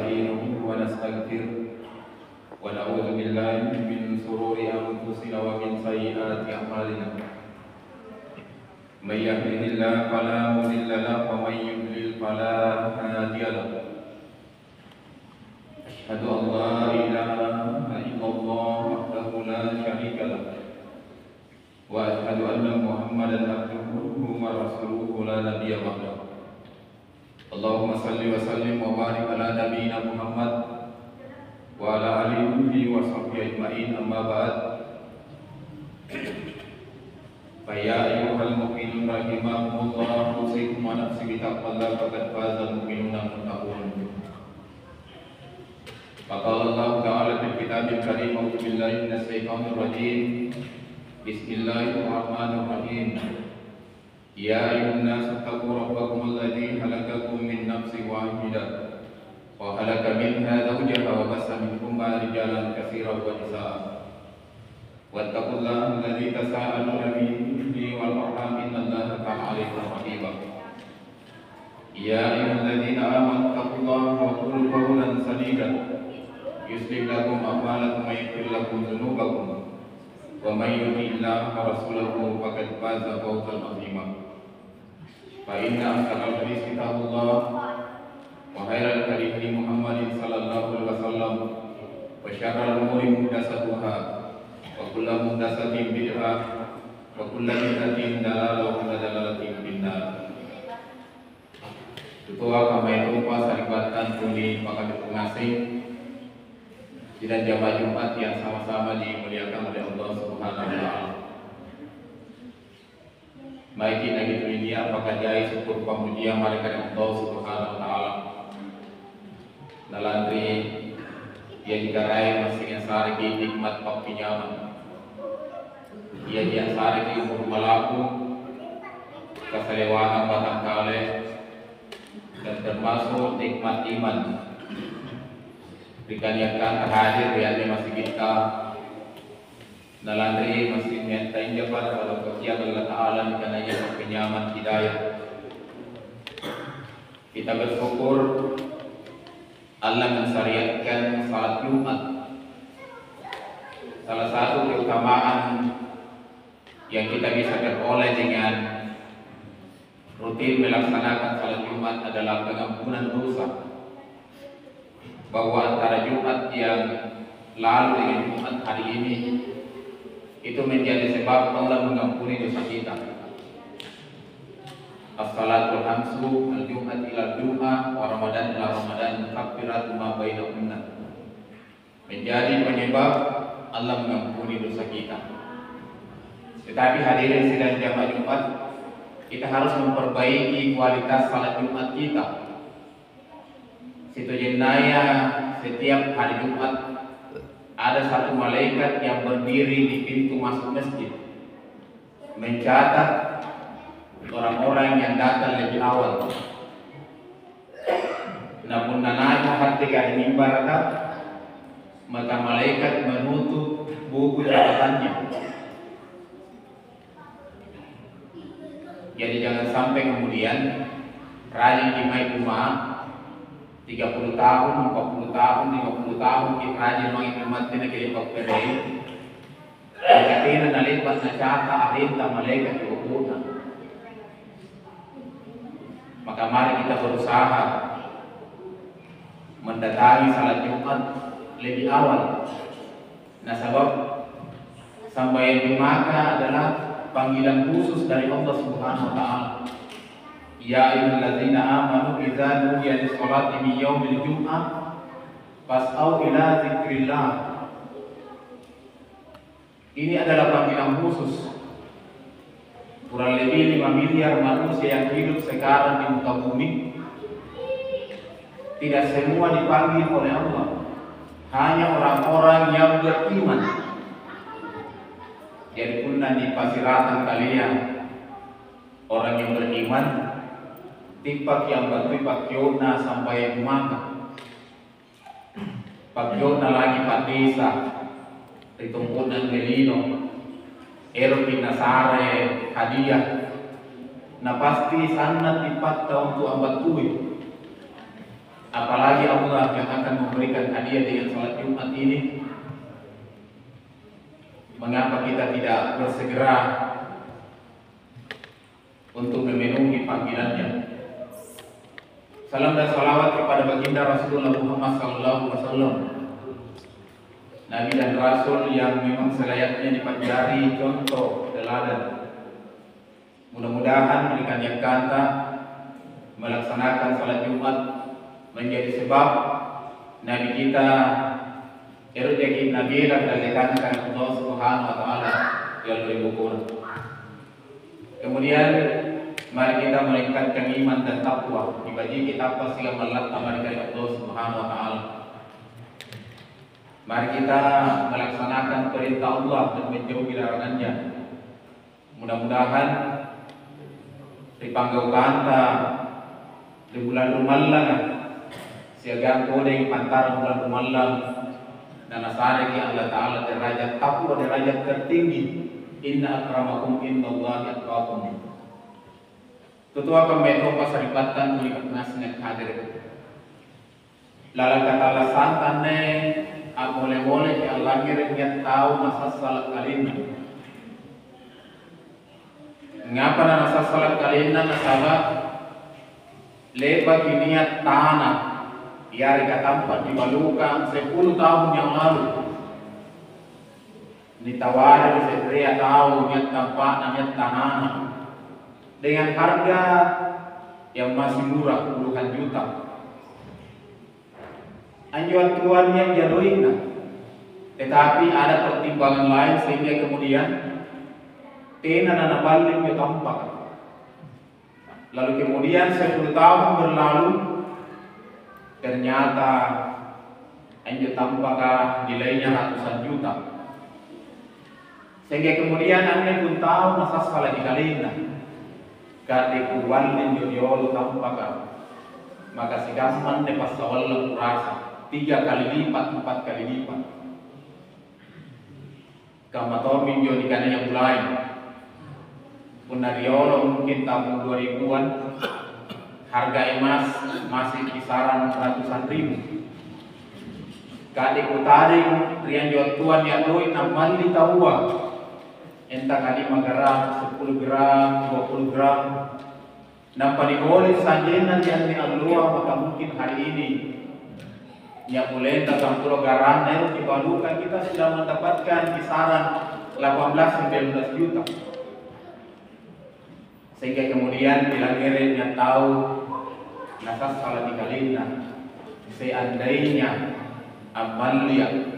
ونستعينه ونستغفره ونعوذ بالله من شرور أنفسنا ومن سيئات أعمالنا من يهده الله فلا مضل له ومن يضلل فلا هادي له أشهد أن لا إله إلا الله وحده لا شريك له وأشهد أن محمدا عبده ورسوله لا نبي بعده اللهم صل وسلم وبارك على نبينا محمد وعلى آله وصحبه أجمعين أما بعد فيا أيها المؤمنون رحمكم الله أوصيكم ونفسي بتقوى الله فقد فاز المؤمنون المتقون فقال الله تعالى في الكتاب الكريم أعوذ بالله من الشيطان الرجيم بسم الله الرحمن الرحيم يا أيها الناس اتقوا ربكم الذي خلقكم من نفس واحدة وخلق منها زوجها وبث منهما رجالا كثيرا ونساء واتقوا الله الذي تساءلون به والأرحام إن الله كان عليكم رقيبا يا أيها الذين آمنوا اتقوا الله وقولوا قولا سديدا يصلح لكم أعمالكم ويغفر لكم ذنوبكم ومن يطع الله ورسوله فقد فاز فوزا عظيما فإن أصدق الحديث كتاب الله وخير الهدي محمد صلى الله عليه وسلم وشر الأمور محدثاتها وكل محدثة بدعة وكل بدعة ضلالة وكل ضلالة في النار. Ketua kami lupa saribatkan tuli maka pengasih dan jamaah Jumat yang sama-sama dimuliakan oleh Allah Subhanahu wa taala. Baik kita gitu ini apakah jai syukur pemujian malaikat Allah Subhanahu wa taala. Dalantri ia dikarai masih yang sari nikmat pinjaman. Ia dia sari di umur malaku keselewangan batang kale dan termasuk nikmat iman. Dikaliakan hadir di masih kita Nalantri masih mintain jabat kalau ketia Allah Ta'ala dikananya penyaman hidayah. Kita bersyukur Allah mensyariatkan salat Jumat. Salah satu keutamaan yang kita bisa peroleh dengan rutin melaksanakan salat Jumat adalah pengampunan dosa. Bahwa antara Jumat yang lalu dengan Jumat hari ini itu menjadi sebab Allah mengampuni dosa kita. As-salatul hamsu al-Jumat ila Jumat wa Ramadan ila Ramadan kaffiratu ma bainahunna. Menjadi penyebab Allah mengampuni dosa kita. Tetapi hadirin sidang jamaah Jumat, kita harus memperbaiki kualitas salat Jumat kita. Situ jenaya setiap hari Jumat ada satu malaikat yang berdiri di pintu masuk masjid mencatat orang-orang yang datang lebih awal. Namun nananya hati kali mimbar maka malaikat menutup buku catatannya. Jadi jangan sampai kemudian rajin di rumah 30 tahun, 40 tahun, 50 tahun kita rajin mengimat tina kiri pakpere. Katina nalipat na cata arinta malaikat diukutan. Maka mari kita berusaha mendatangi salat Jumat lebih awal. Nah sebab sampai di Makkah adalah panggilan khusus dari Allah Subhanahu wa taala. Ya ayyuhalladzina amanu idza nudiya lis-sholati min yaumil jum'ah fas'au ila dzikrillah. Ini adalah panggilan khusus. Kurang lebih 5 miliar manusia yang hidup sekarang di muka bumi, tidak semua dipanggil oleh Allah. Hanya orang-orang yang beriman. Jadi punna di pasiratan kalian orang yang beriman tipak yang batu pakyona sampai Makkah. Pakyona lagi patisa ritumpunan melino erokin nasare hadiah na pasti sana tipat untuk ambat tuwi Apalagi Allah yang akan memberikan hadiah dengan salat Jumat ini. Mengapa kita tidak bersegera untuk memenuhi panggilannya? Salam dan salawat kepada baginda Rasulullah Muhammad SAW, Nabi dan Rasul yang memang selayaknya dipelajari contoh teladan. Mudah-mudahan berikan yang kata melaksanakan salat Jumat menjadi sebab Nabi kita rezeki nabila dan dikatakan Allah Subhanahu wa taala yang beribu. Kemudian mari kita meningkatkan iman dan takwa. Dibagi kita pasti malat amal dari Allah Subhanahu wa taala. Mari kita melaksanakan perintah Allah dan menjauhi larangannya. Mudah-mudahan di panggau kanta di bulan Ramadan siagang kodeng antara bulan Ramadan dan asari Allah Ta'ala derajat takwa derajat tertinggi. Inna akramakum indallahi atqakum. Ketua Pemerintah Pasaripatan Tulikat Nasnet hadir. Lalu kata alasan tane boleh-boleh ya Allah ngirim tahu masa salat kalina. Ngapa nasa salat kalina nasabah lebat niat tanah biar tempat dibalukan 10 tahun yang lalu. Ditawarin saya tahu niat tempat niat tanah dengan harga yang masih murah puluhan juta. Anjuran tuan yang jaduin, tetapi ada pertimbangan lain sehingga kemudian tena nana balik ke tampak. Lalu kemudian 10 tahun berlalu, ternyata anjur tampak nilainya ratusan juta. Sehingga kemudian anda pun tahu masa salah di kalina. Kati kuwan dan yolo tampak. Maka si gaman de pasawal kurasa 3 kali lipat, 4 kali lipat. Kamator minjo di kananya mulai. Punariolo mungkin tahun 2000-an harga emas masih kisaran ratusan ribu. Kadi kutaring rian tuan yang doi namal di tawa. Entah kadi gram, 10 gram, 20 gram. Nampak digoleh sajenan yang di Allah maka mungkin hari ini yang mulai datang pulau garam dibalukan kita sudah mendapatkan kisaran 18-19 juta. Sehingga kemudian bila yang tahu nafas salah di kalina seandainya amalia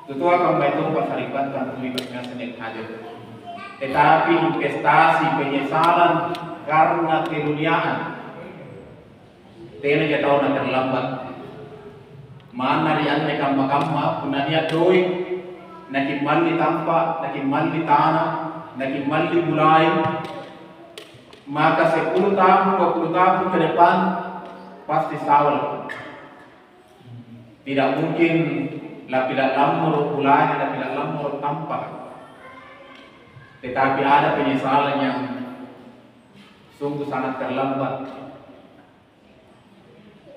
ketua Kambaitung Pasaripatan terlibatnya senek hadir, tetapi investasi penyesalan karena keduniaan tena jauh nak terlambat mana rian mereka makam punanya doi nakin mali tampak nakin mali tanah nakin mali mulai. Maka 10 tahun, 20 tahun ke depan pasti sawal. Tidak mungkin lapilat lamur ulanya, lapilat lamur tampak. Tetapi ada penyesalan yang sungguh sangat terlambat.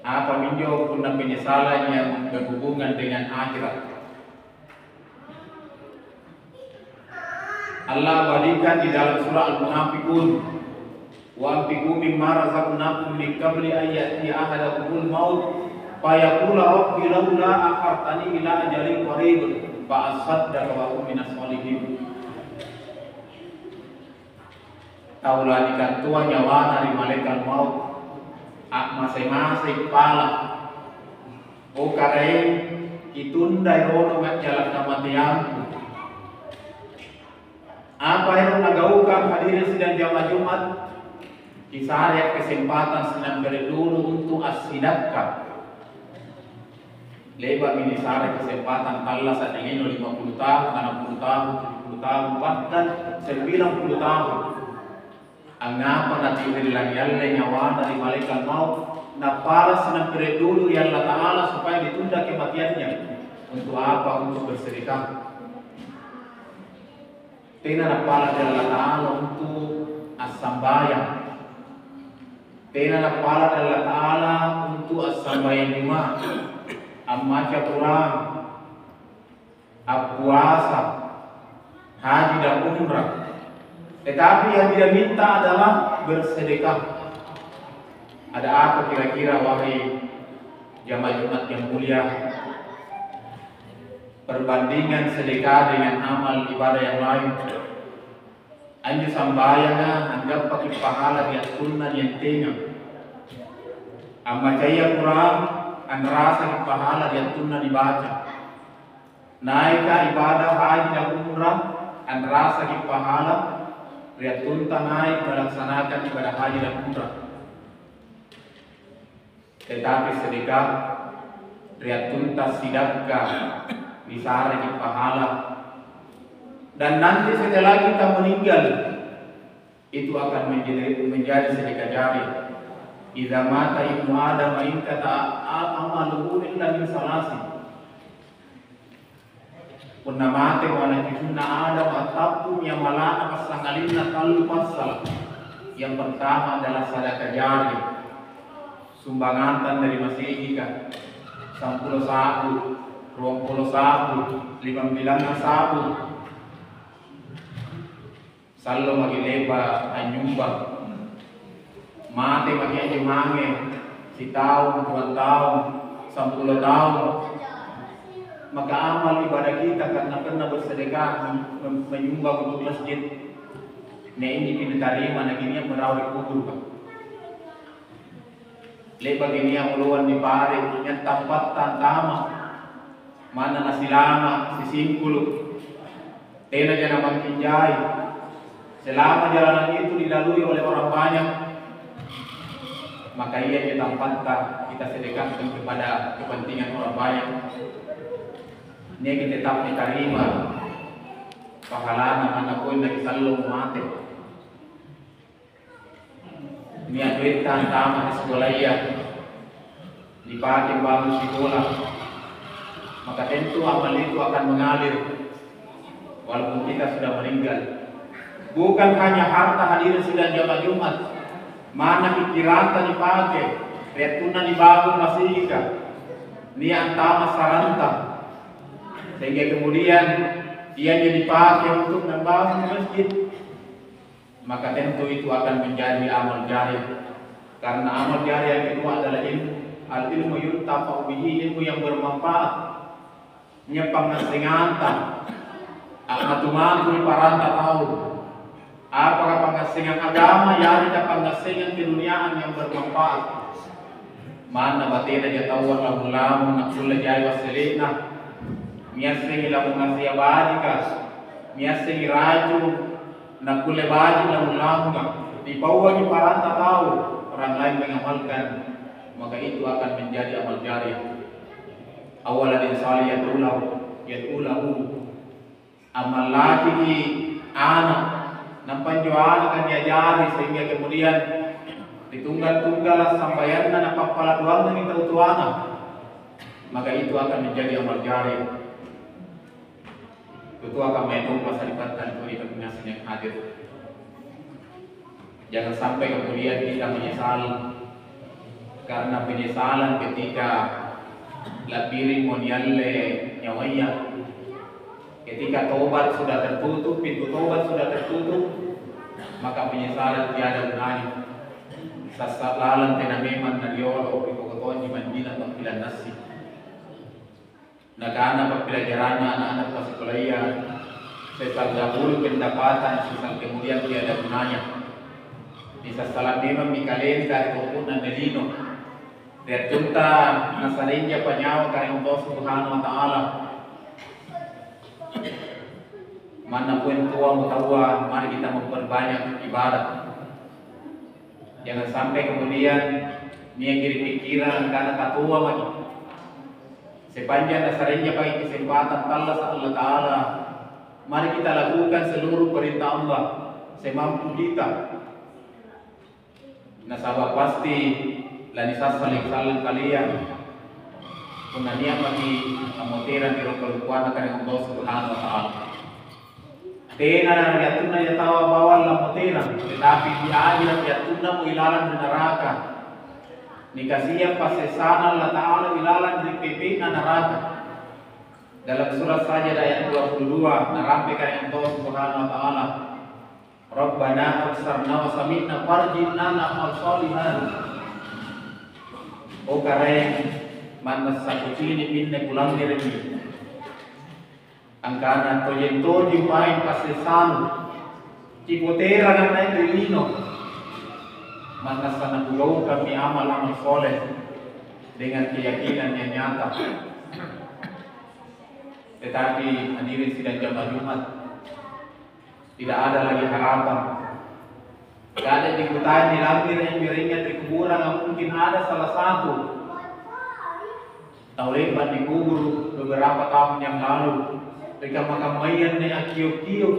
Apa minjo pun penyesalan yang berhubungan dengan akhirat. Allah berikan di dalam surah Al-Munafiqun. Wa anfiqu mimma razaqnakum min qabli an ya'tiya ahadakumul maut fa yaqulu rabbi laula akhartani ila ajalin qarib fa asaddaqa wa akun minas sholihin. Taulah dikantua nyawa dari malaikat maut masing-masing pala o karain itunda rono jalan kematian. Apa yang nagaukan hadirin sidang jamaah Jumat kisah ayat kesempatan senang beri dulu untuk as-sidaqah. Lebar ini sare kesempatan Allah saat ini 50 tahun, 60 tahun, 70 tahun, bahkan 90 tahun. Angapa nanti bilang yalle nyawa dari malaikat maut na para senang beri dulu ya Allah Ta'ala supaya ditunda kematiannya. Untuk apa? Untuk bersedekah. Tena na para dari Allah Ta'ala untuk as-sambayang. Tena na pala Allah Ta'ala untuk as-sambayan lima, ammaca Quran, puasa, haji dan umrah. Tetapi yang dia minta adalah bersedekah. Ada apa kira-kira wahai jamaah Jumat yang mulia? Perbandingan sedekah dengan amal ibadah yang lain. Anju sambayana anggap pakai pahala yang sunnah yang tengah. Amma caya Quran an rasa di pahala yang sunnah dibaca. Naik ke ibadah haji dan umrah an rasa di pahala yang tunta naik melaksanakan ibadah haji dan umrah. Tetapi sedekah riat tuntas sidakah bisa di pahala, dan nanti setelah kita meninggal itu akan menjadi sedekah jari. Idza mata ibnu adam in kata amaluhu illa min salasi. Kunna mate wala junna adam atapu yang malana pasangalina talu pasal. Yang pertama adalah sedekah jari, sumbangan dari masjid kan 10 sabu, 20 sabu, 15 sabu. Sallo magileba anyumbang, mati magi ajumange, si tahun, 2 tahun, 10 tahun. Maka amal ibadah kita karena pernah bersedekah menyumbang untuk masjid. Nah ini diterima, nah ini yang merawat kubur Pak. Lepas ini yang uluan di pare, yang tempat tantama, mana nasi lama, si simpul, tena jangan makin jai. Selama jalanan itu dilalui oleh orang banyak, maka ia kita tempatkan, kita sedekahkan kepada kepentingan orang banyak. Ini kita tetap diterima pahalana manapun lagi selalu mati. Ini duit tantama di sekolah ia dipakai bangun sekolah, maka tentu amal itu akan mengalir walaupun kita sudah meninggal. Bukan hanya harta hadirin sidang jamaah Jumat, mana pikiran dipakai, retuna dibangun masih niat tama saranta, sehingga kemudian ia dipakai untuk membangun masjid. Maka tentu itu akan menjadi amal jari. Karena amal jari yang kedua adalah ilmu. Al-ilmu yuntafa'u bihi, ilmu yang bermanfaat. Nyepang nasinganta. Akmatumantul paranta tahu. Apakah pengasingan agama yang ada pengasingan keduniaan yang bermanfaat. Mana batina dia tahu lamu nakula jaya wasilina. Miasingi lamu ngasih abadika. Miasingi raju. Nakule baju lamu di bawah di paranta tahu orang lain mengamalkan, maka itu akan menjadi amal jari. Awalan insali yatulahu amal lagi anak nampan jual akan diajari sehingga kemudian ditunggal-tunggal sambayan dan apa doang dan itu tuana, maka itu akan menjadi amal jari. Itu akan menunggu masa depan dari penyaksian yang hadir. Jangan sampai kemudian kita menyesal, karena penyesalan ketika lapirin monialle nyawanya, ketika tobat sudah tertutup, pintu tobat sudah tertutup, maka penyesalan tiada gunanya. Sasalalan tenameman na diolo ikokoton di manjina pagpilan nasi. Nagana pagpelajaran anak-anak pasikuliah, sesal dahulu pendapatan, sesal kemudian tiada gunanya. Bisa salah memang mikalen dari kopunan delino. Dan junta nasarinja panyawa kaya Allah Subhanahu Wa Taala. Mana pun tua mutawa, mari kita memperbanyak ibadah. Jangan sampai kemudian dia kiri pikiran karena katua lagi. Sepanjang dasarnya bagi kesempatan Allah Ta'ala, mari kita lakukan seluruh perintah Allah semampu kita. Nasabah pasti lanisa saling kalian punania bagi amoteran di rokol kuana karena Allah Subhanahu Wa Ta'ala. Tena na yatuna yatawa bawal la motena, tetapi di akhirat yatuna mo ilalan di neraka. Nikasiya pasesana Allah Ta'ala ilalan di pipina neraka. Dalam surat Sajdah ayat 22 narampaikan Allah Subhanahu wa taala, Rabbana absarna wa sami'na farjinna na'mal sholihan. O kareng man sakutini pinne pulang diremi. Angkana toyen pain pasesano cikotera na naik dilino mana sana pulau kami amal soleh dengan keyakinan yang nyata. Tetapi hadirin sidang jamaah Jumat, tidak ada lagi harapan. Tidak ada dikutahan di langit yang beringat di kuburan. Mungkin ada salah satu taulebat dikubur beberapa tahun yang lalu. Mereka makam mayat ni akio-kio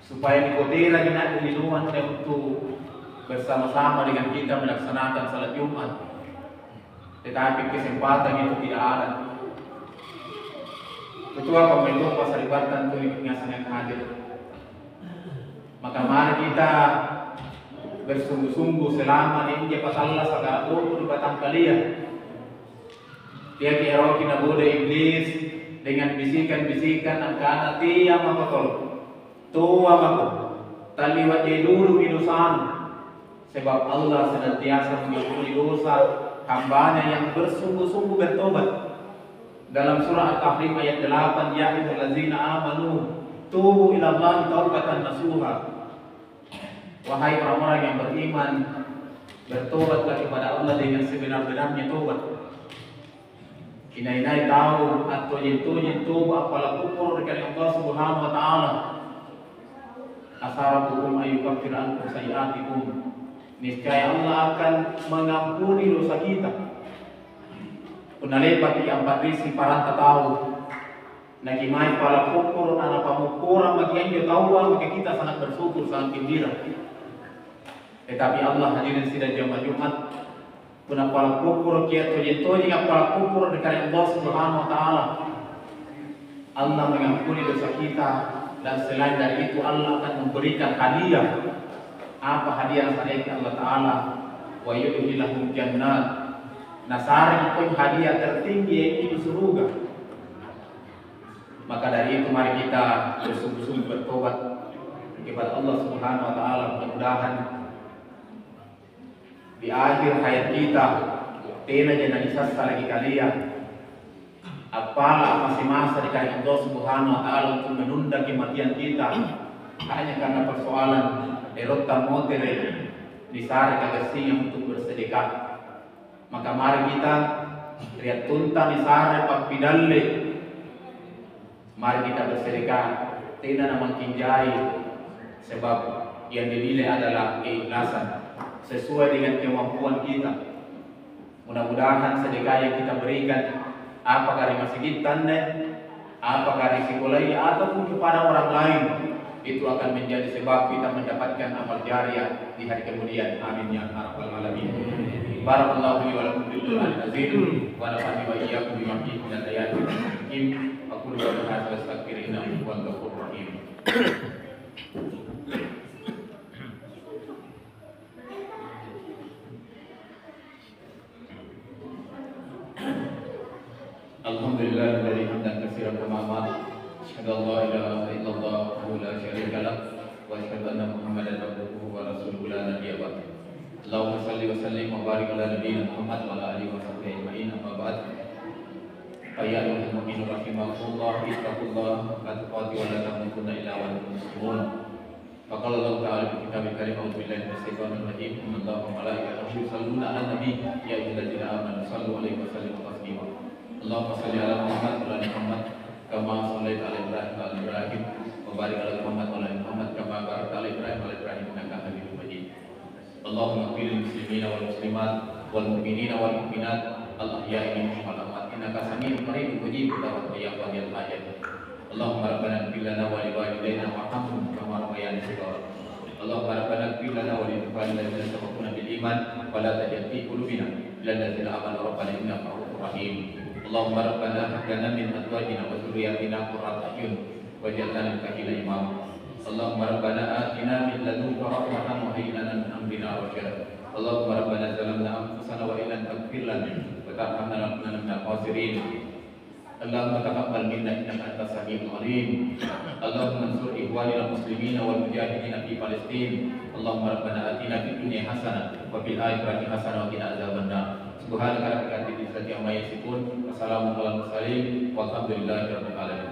supaya dikotera dengan diluan untuk bersama-sama dengan kita melaksanakan salat Jumat. Tetapi kesempatan itu tidak ada. Ketua Pemerintah Pasar Ibatan itu yang sangat hadir. Maka mari kita bersungguh-sungguh selama ini jabat Allah segala di batang kalian. Dia kira kita bodoh iblis dengan bisikan-bisikan angkana tiang makotol tua mako taliwat dulu minusan, sebab Allah senantiasa mengampuni dosa hambanya yang bersungguh-sungguh bertobat. Dalam surah At-Tahrim ayat 8, ya ayyuhallazina amanu tubu ila Allahi taubatan nasuha. Wahai orang-orang yang beriman, bertobatlah kepada Allah dengan sebenar-benarnya tobat. Inai tahu atau yentu apalah kufur dengan Allah Subhanahu wa taala. Asarabukum ayyukafir ankum sayiatikum. Niscaya Allah akan mengampuni dosa kita. Punalepat di ampat risi paranta tahu. Nagimai pala kufur anak pamukura magian yo tahu maka kita sangat bersyukur, sangat gembira. Tetapi Allah hadirin sidang jamaah Jumat, kuna pala kufur kia toji pala kufur dekat Allah Subhanahu wa taala. Allah mengampuni dosa kita, dan selain dari itu Allah akan memberikan hadiah. Apa hadiah dari Allah Taala? Wa yudkhilahum jannat. Nasari itu hadiah tertinggi itu surga. Maka dari itu mari kita bersungguh-sungguh bertobat kepada Allah Subhanahu wa taala. Mudah-mudahan di akhir hayat kita tena jangan disasa lagi kalian. Apalah masih masa dikasih Allah Subhanahu wa taala untuk menunda kematian kita hanya karena persoalan erota motere disari kagasinya untuk bersedekah. Maka mari kita lihat tunta disari papidalle. Mari kita bersedekah, tidak namang kinjai, sebab yang dinilai adalah keikhlasan sesuai dengan kemampuan kita. Mudah-mudahan sedekah yang kita berikan, apakah di masjid tanda, apakah di sekolah ataupun kepada orang lain, itu akan menjadi sebab kita mendapatkan amal jariah di hari kemudian. Amin ya rabbal alamin. Barakallahu li wa lakum bil Qur'anil azim wa nafa'ani wa iyyakum bima fihi min ayatin hakim. Aku qulu hadza wa astaghfiru innahu huwal ghafurur rahim. Alhamdulillah dari hamdan katsiran kama amara. Asyhadu an la ilaha illallah wa la syarika lah wa asyhadu anna Muhammadan abduhu wa rasuluhu la nabiyya ba'dahu. Allahumma shalli wa sallim wa barik ala nabiyyina Muhammad wa ala alihi wa sahbihi ajma'in. Amma ba'd. Ayyuhal mu'minun rahimakumullah, ittaqullah haqqa tuqatih wa la tamutunna illa wa antum muslimun. Faqala Allah ta'ala fi kitabil karim, a'udzu billahi minasy syaithanir rajim. Innallaha wa malaikatahu yusholluna 'alan nabi ya ayyuhalladzina amanu shallu 'alaihi wa sallimu taslima. Allahumma shalli ala Muhammad wa ala Muhammad kama shallaita ala Ibrahim wa ala Ibrahim wa barik ala Muhammad wa ala Muhammad kama barakta ala Ibrahim wa ala Ibrahim innaka Hamidum Majid. Allahumma ighfir lil muslimina wal muslimat wal mu'minina wal mu'minat al ahya'i minhum wal amwat innaka samii'un qaribun mujibud da'wati ya qadiyal hajat. Allahumma rabbana ighfir lana wa li walidayna warhamhum kama rabbayana shighara. Allahumma rabbana ighfir lana wa li ikhwanina alladhina sabaquna bil iman wa la taj'al fi qulubina illal ladzina amanu rabbana innaka ra'ufur rahim. Allahumma rabbana hab lana min azwajina wa dhurriyyatina qurrata a'yun waj'alna lil muttaqina imama. اللهم ربنا آتنا من لدنك رحمة وهيئ لنا من أمرنا رشدا اللهم ربنا ظلمنا أنفسنا وإن لم تغفر لنا وترحمنا لنكونن من الخاسرين اللهم تقبل منا إنك أنت السميع العليم اللهم انصر إخواننا المسلمين والمجاهدين في فلسطين اللهم ربنا آتنا في الدنيا حسنة وفي الآخرة حسنة وقنا عذاب النار سبحانك ربك رب العزة عما يصفون وسلام على المرسلين والحمد لله رب العالمين.